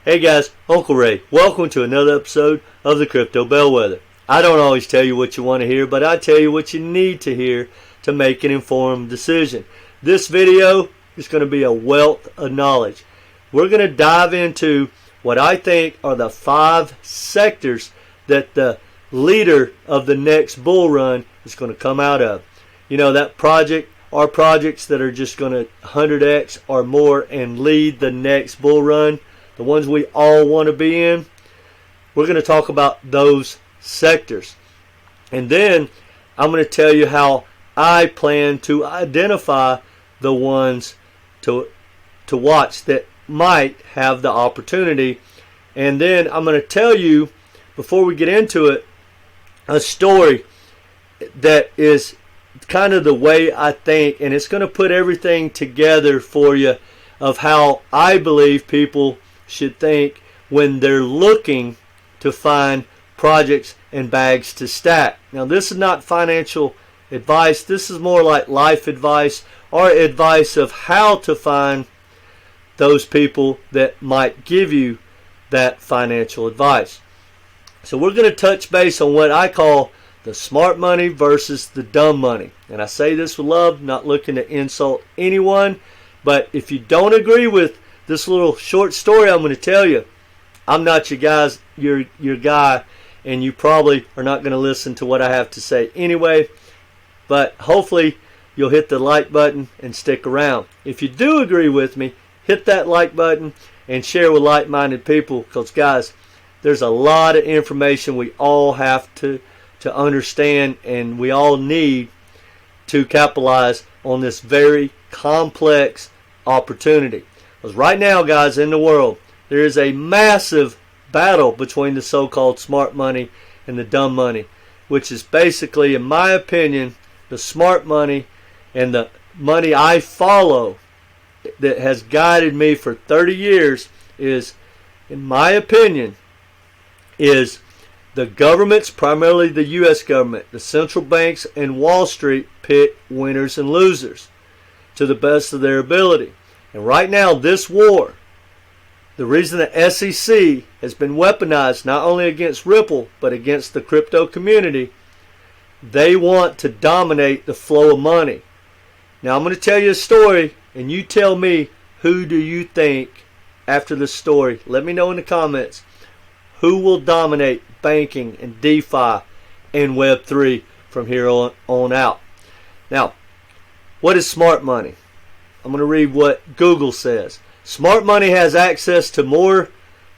Hey guys, Uncle Ray. Welcome to another episode of the Crypto Bellwether. I don't always tell you what you want to hear, but I tell you what you need to hear to make an informed decision. This video is going to be a wealth of knowledge. We're going to dive into what I think are the 5 sectors that the leader of the next bull run is going to come out of. You know, that project or projects that are just going to 100x or more and lead the next bull run. The ones we all want to be in. We're going to talk about those sectors. And then I'm going to tell you how I plan to identify the ones to watch that might have the opportunity. And then I'm going to tell you, before we get into it, a story that is kind of the way I think, and it's going to put everything together for you of how I believe people should think when they're looking to find projects and bags to stack. Now, this is not financial advice. This is more like life advice or advice of how to find those people that might give you that financial advice. So we're going to touch base on what I call the smart money versus the dumb money. And I say this with love, not looking to insult anyone. But if you don't agree with this little short story I'm going to tell you, I'm not your guy, and you probably are not going to listen to what I have to say anyway. But hopefully you'll hit the like button and stick around. If you do agree with me, hit that like button and share with like-minded people, because guys, there's a lot of information we all have to understand, and we all need to capitalize on this very complex opportunity. Because right now, guys, in the world, there is a massive battle between the so-called smart money and the dumb money, which is basically, in my opinion, the smart money and the money I follow that has guided me for 30 years is, in my opinion, is the governments, primarily the U.S. government, the central banks, and Wall Street pick winners and losers to the best of their ability. And right now, this war, the reason the SEC has been weaponized not only against Ripple, but against the crypto community, they want to dominate the flow of money. Now, I'm going to tell you a story, and you tell me, who do you think, after this story, let me know in the comments, who will dominate banking and DeFi and Web3 from here on out. Now, what is smart money? I'm going to read what Google says. Smart money has access to more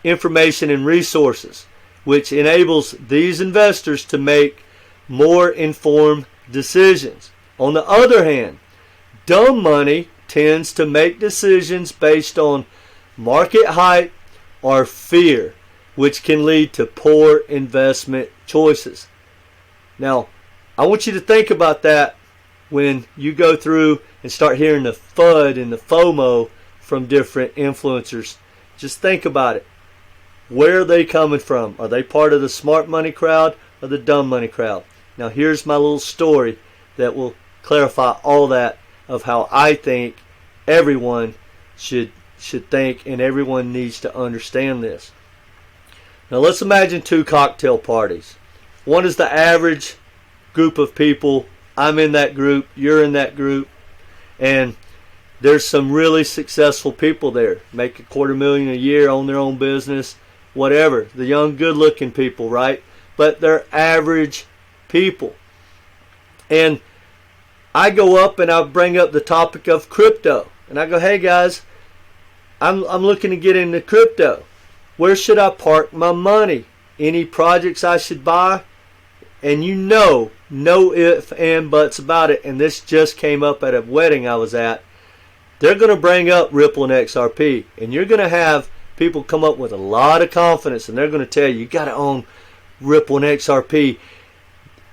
information and resources, which enables these investors to make more informed decisions. On the other hand, dumb money tends to make decisions based on market hype or fear, which can lead to poor investment choices. Now, I want you to think about that when you go through and start hearing the FUD and the FOMO from different influencers. Just think about it. Where are they coming from? Are they part of the smart money crowd or the dumb money crowd? Now, here's my little story that will clarify all that of how I think everyone should think, and everyone needs to understand this. Now, let's imagine 2 cocktail parties. One is the average group of people. I'm in that group, you're in that group, and there's some really successful people there. Make $250,000 a year, own their own business, whatever. The young, good-looking people, right? But they're average people. And I go up and I bring up the topic of crypto. And I go, hey guys, I'm looking to get into crypto. Where should I park my money? Any projects I should buy? And you know, no ifs and buts about it. And this just came up at a wedding I was at. They're going to bring up Ripple and XRP. And you're going to have people come up with a lot of confidence. And they're going to tell you, you got to own Ripple and XRP.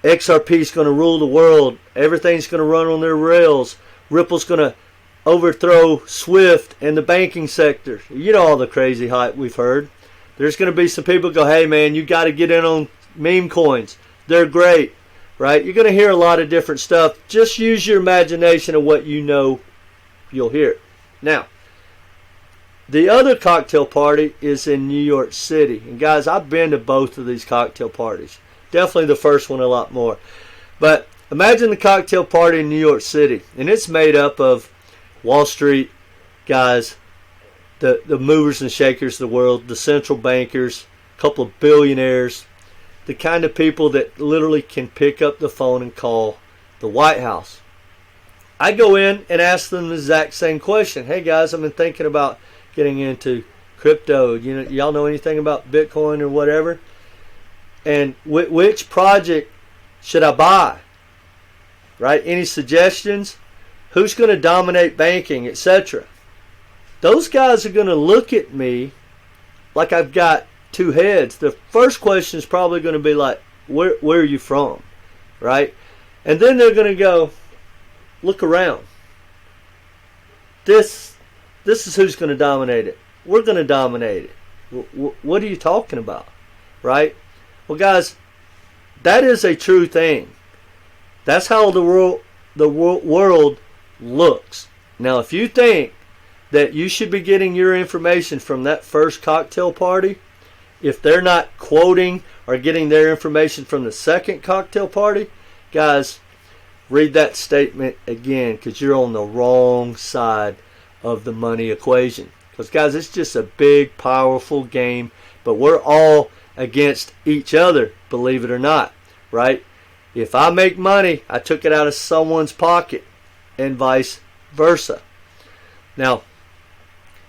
XRP is going to rule the world. Everything's going to run on their rails. Ripple's going to overthrow Swift and the banking sector. You know all the crazy hype we've heard. There's going to be some people go, hey man, you got to get in on meme coins. They're great, right? You're going to hear a lot of different stuff. Just use your imagination of what you know you'll hear. Now, the other cocktail party is in New York City. And guys, I've been to both of these cocktail parties. Definitely the first one a lot more. But imagine the cocktail party in New York City. And it's made up of Wall Street guys, the movers and shakers of the world, the central bankers, a couple of billionaires, the kind of people that literally can pick up the phone and call the White House. I go in and ask them the exact same question. Hey guys, I've been thinking about getting into crypto. Y'all know anything about Bitcoin or whatever? And which project should I buy? Right? Any suggestions? Who's going to dominate banking, etc.? Those guys are going to look at me like I've got two heads. The first question is probably going to be like, where are you from? Right? And then they're going to go, look around. This is who's going to dominate it. We're going to dominate it. What are you talking about? Right? Well, guys, that is a true thing. That's how the world looks. Now, if you think that you should be getting your information from that first cocktail party, if they're not quoting or getting their information from the second cocktail party, guys, read that statement again, because you're on the wrong side of the money equation. Because, guys, it's just a big, powerful game, but we're all against each other, believe it or not, right? If I make money, I took it out of someone's pocket, and vice versa. Now,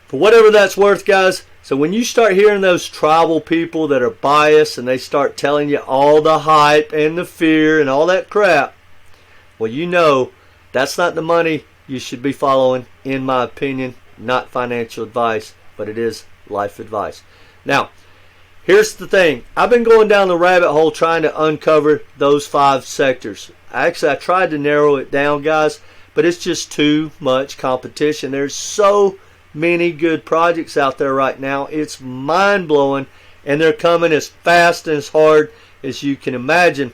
for whatever that's worth, guys, so when you start hearing those tribal people that are biased and they start telling you all the hype and the fear and all that crap, well, you know that's not the money you should be following, in my opinion. Not financial advice, but it is life advice. Now, here's the thing. I've been going down the rabbit hole trying to uncover those 5 sectors. Actually, I tried to narrow it down, guys, but it's just too much competition. There's so many good projects out there right now. It's mind-blowing, and they're coming as fast and as hard as you can imagine.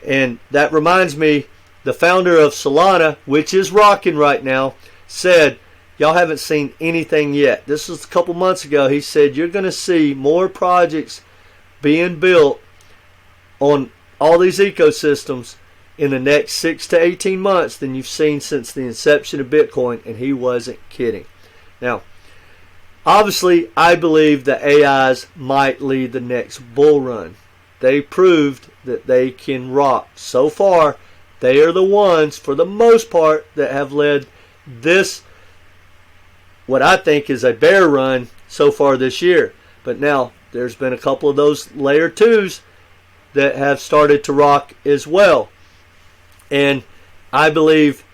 And that reminds me, the founder of Solana, which is rocking right now, said, y'all haven't seen anything yet. This was a couple months ago. He said, you're going to see more projects being built on all these ecosystems in the next 6 to 18 months than you've seen since the inception of Bitcoin. And he wasn't kidding. Now, obviously, I believe the AIs might lead the next bull run. They proved that they can rock. So far, they are the ones, for the most part, that have led this, what I think is a bear run so far this year. But now, there's been a couple of those layer 2s that have started to rock as well. And I believe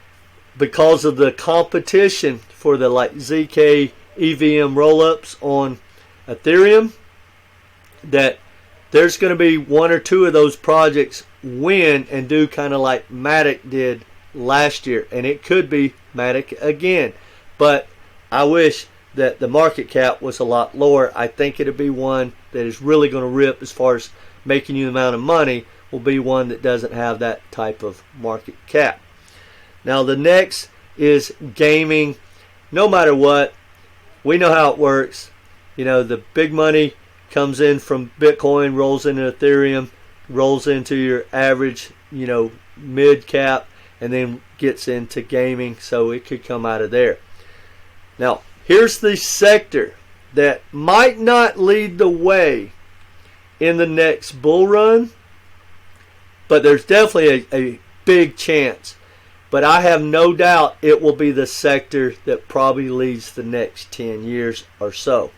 because of the competition for the ZK EVM rollups on Ethereum, that there's going to be 1 or 2 of those projects win and do kind of like Matic did last year. And it could be Matic again. But I wish that the market cap was a lot lower. I think it'll be one that is really going to rip as far as making you the amount of money, will be one that doesn't have that type of market cap. Now the next is gaming. No matter what, we know how it works. The big money comes in from Bitcoin, rolls into Ethereum, rolls into your average, mid cap, and then gets into gaming. So it could come out of there. Now, here's the sector that might not lead the way in the next bull run, but there's definitely a big chance. But I have no doubt it will be the sector that probably leads the next 10 years or so.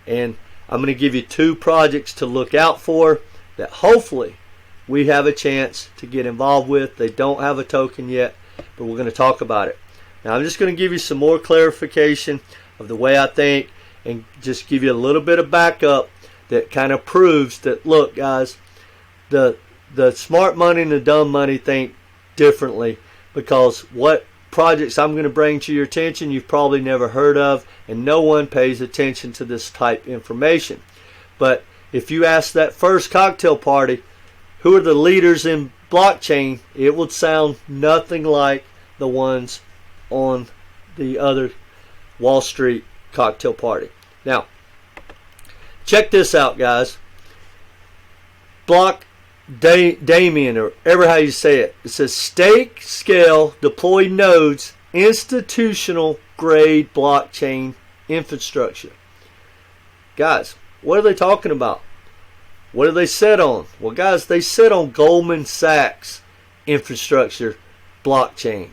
And I'm going to give you 2 projects to look out for that hopefully we have a chance to get involved with. They don't have a token yet, but we're going to talk about it. Now I'm just going to give you some more clarification of the way I think and just give you a little bit of backup that kind of proves that, look guys, the smart money and the dumb money think differently, because what projects I'm going to bring to your attention you've probably never heard of, and no one pays attention to this type information. But if you ask that first cocktail party, who are the leaders in blockchain, it would sound nothing like the ones on the other Wall Street cocktail party. Now, check this out, guys. Damien, or ever how you say it. It says stake, scale, deploy nodes, institutional grade blockchain infrastructure. Guys, what are they talking about? What do they sit on? Well, guys, they sit on Goldman Sachs infrastructure blockchain,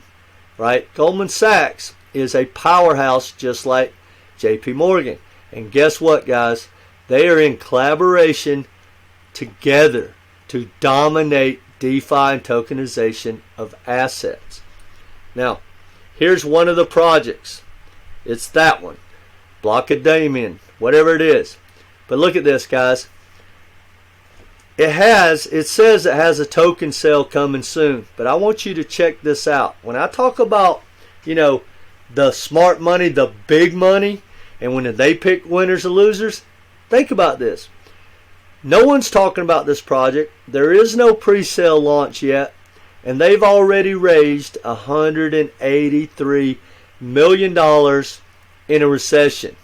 right? Goldman Sachs is a powerhouse just like JP Morgan. And guess what, guys? They are in collaboration together to dominate DeFi and tokenization of assets. Now, here's one of the projects. It's that one. Blockadamian, whatever it is. But look at this, guys. It says it has a token sale coming soon. But I want you to check this out. When I talk about, the smart money, the big money, and when they pick winners and losers, think about this. No one's talking about this project. There is no pre-sale launch yet. And they've already raised $183 million in a recession.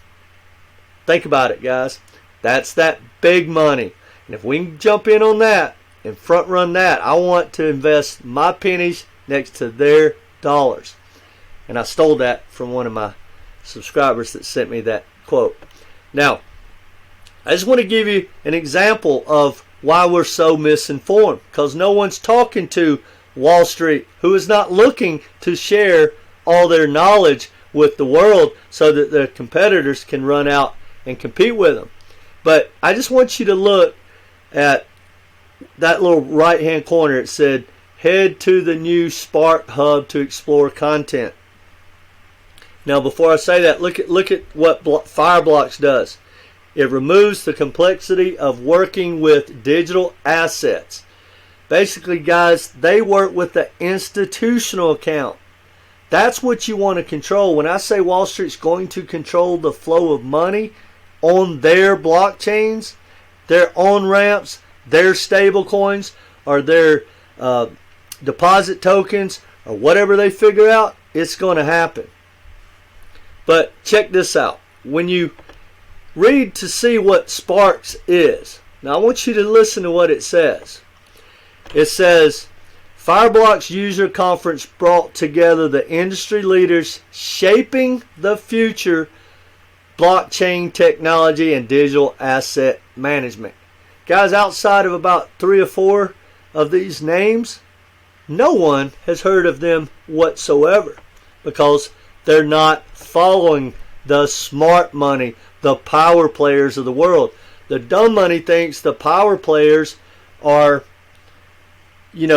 Think about it, guys. That's that big money. And if we can jump in on that and front run that, I want to invest my pennies next to their dollars. And I stole that from one of my subscribers that sent me that quote. Now, I just want to give you an example of why we're so misinformed. Because no one's talking to Wall Street, who is not looking to share all their knowledge with the world so that their competitors can run out and compete with them. But I just want you to look at that little right hand corner. It said, head to the new Spark Hub to explore content. Now before I say that, look at what Fireblocks does. It removes the complexity of working with digital assets. Basically, guys, they work with the institutional account. That's what you want to control. When I say Wall Street's going to control the flow of money on their blockchains, their on-ramps, their stable coins, or their deposit tokens, or whatever they figure out, it's going to happen. But check this out. When you read to see what Sparks is, now I want you to listen to what it says. It says, Fireblocks user conference brought together the industry leaders shaping the future blockchain technology and digital asset management. Guys, outside of about 3 or 4 of these names, no one has heard of them whatsoever because they're not following the smart money, the power players of the world. The dumb money thinks the power players are,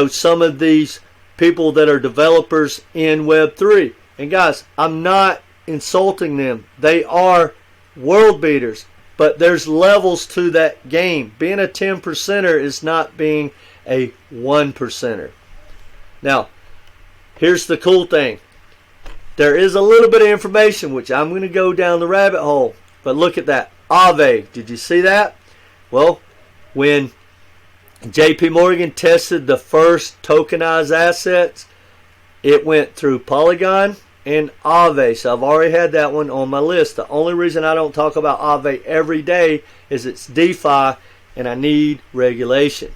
some of these people that are developers in Web3. And guys, I'm not insulting them. They are world beaters. But there's levels to that game. Being a 10%er is not being a 1%er. Now, here's the cool thing. There is a little bit of information, which I'm going to go down the rabbit hole. But look at that. AAVAE. Did you see that? Well, when JP Morgan tested the first tokenized assets, it went through Polygon and AAVAE. So I've already had that one on my list. The only reason I don't talk about AAVAE every day is it's DeFi and I need regulation.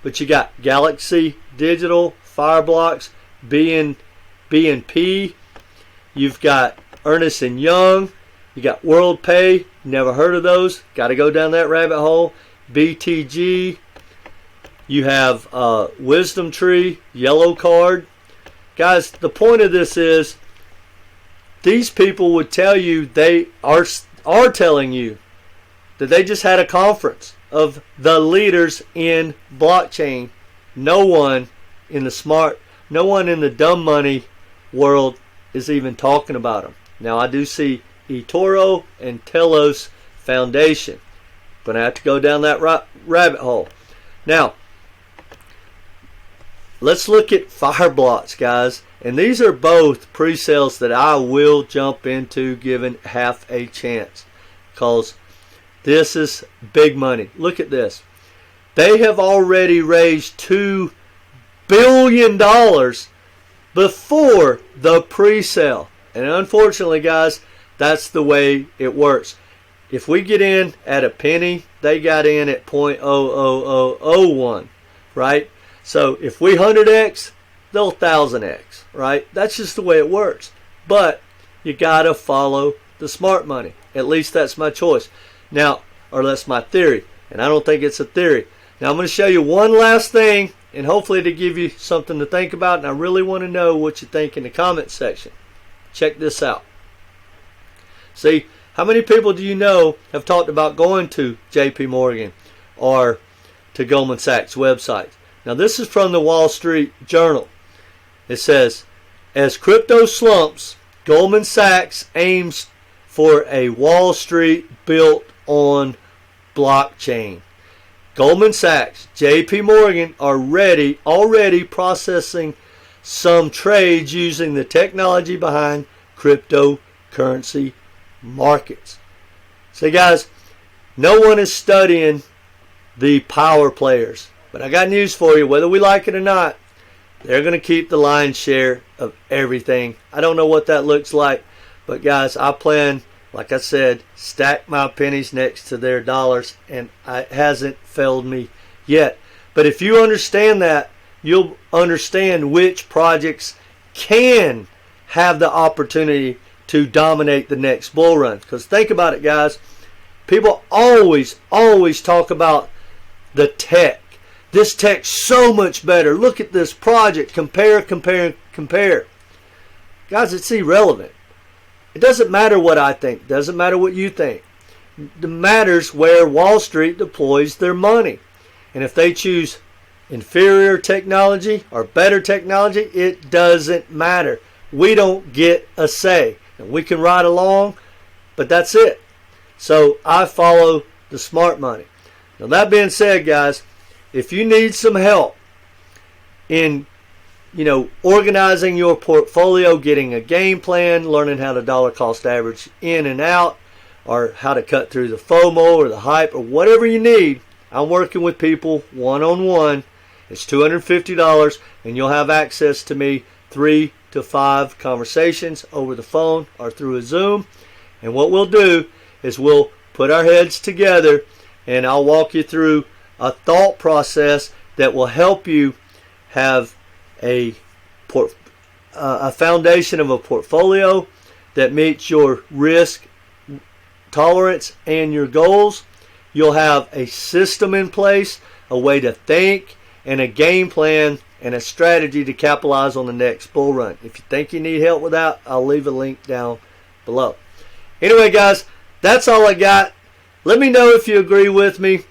But you got Galaxy Digital, Fireblocks, BNP. You've got Ernest & Young. You got WorldPay. Never heard of those. Got to go down that rabbit hole. BTG. You have Wisdom Tree, Yellow Card. Guys, the point of this is these people would tell you, they are telling you that they just had a conference of the leaders in blockchain. No one in the dumb money world is even talking about them. Now I do see eToro and Telos Foundation. Gonna have to go down that rabbit hole. Now, let's look at Fireblocks, guys. And these are both pre-sales that I will jump into given half a chance. Because this is big money. Look at this. They have already raised $2 billion before the pre-sale. And unfortunately, guys, That's the way it works. If we get in at a penny, they got in at 0.00001, right? So if we 100x, they'll 1000x, right? That's just the way it works. But you got to follow the smart money. At least that's my choice. Now, or that's my theory. And I don't think it's a theory. Now I'm going to show you one last thing, and hopefully to give you something to think about. And I really want to know what you think in the comment section. Check this out. See, how many people do you know have talked about going to JP Morgan or to Goldman Sachs websites? Now this is from the Wall Street Journal. It says, as crypto slumps, Goldman Sachs aims for a Wall Street built on blockchain. Goldman Sachs, JP Morgan are already processing some trades using the technology behind cryptocurrency markets. So guys, no one is studying the power players, but I got news for you. Whether we like it or not, they're going to keep the lion's share of everything. I don't know what that looks like, but guys, I plan, like I said, stack my pennies next to their dollars, and it hasn't failed me yet. But if you understand that, you'll understand which projects can have the opportunity to dominate the next bull run. Because think about it, guys. People always talk about the tech. This tech's so much better. Look at this project. Compare. Guys, it's irrelevant. It doesn't matter what I think. It doesn't matter what you think. It matters where Wall Street deploys their money. And if they choose inferior technology or better technology, it doesn't matter. We don't get a say. And we can ride along, but that's it. So I follow the smart money. Now that being said, guys, if you need some help in organizing your portfolio, getting a game plan, learning how to dollar cost average in and out, or how to cut through the FOMO or the hype or whatever you need, I'm working with people one-on-one. It's $250, and you'll have access to me 3 to 5 conversations over the phone or through a Zoom. And what we'll do is we'll put our heads together, and I'll walk you through a thought process that will help you have a foundation of a portfolio that meets your risk tolerance and your goals. You'll have a system in place, a way to think, and a game plan and a strategy to capitalize on the next bull run. If you think you need help with that, I'll leave a link down below. Anyway, guys, that's all I got. Let me know if you agree with me.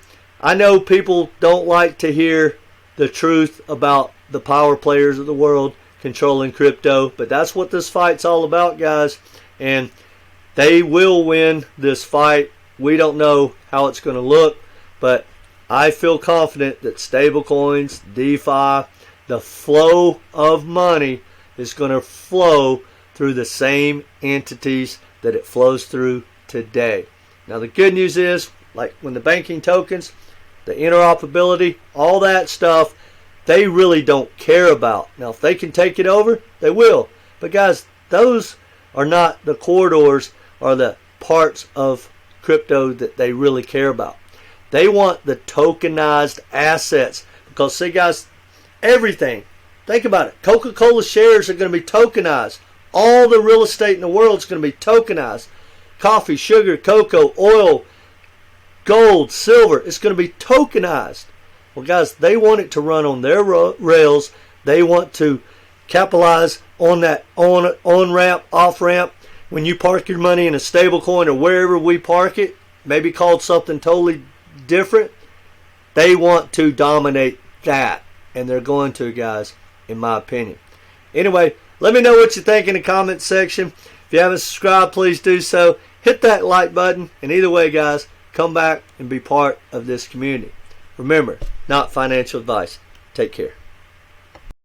I know people don't like to hear the truth about the power players of the world controlling crypto, but that's what this fight's all about, guys. And they will win this fight. We don't know how it's going to look, but I feel confident that stablecoins, DeFi, the flow of money is going to flow through the same entities that it flows through today. Now the good news is, like when the banking tokens, the interoperability, all that stuff, they really don't care about. Now if they can take it over, they will. But guys, those are not the corridors or the parts of crypto that they really care about. They want the tokenized assets. Because see guys, everything, think about it. Coca-Cola shares are going to be tokenized. All the real estate in the world is going to be tokenized. Coffee, sugar, cocoa, oil, gold, silver, it's going to be tokenized. Well guys, they want it to run on their rails. They want to capitalize on that on-ramp, off-ramp. When you park your money in a stable coin or wherever we park it, maybe called something totally different, they want to dominate that. And they're going to, guys, in my opinion. Anyway, let me know what you think in the comment section. If you haven't subscribed, please do so. Hit that like button. And either way, guys, come back and be part of this community. Remember, not financial advice. Take care.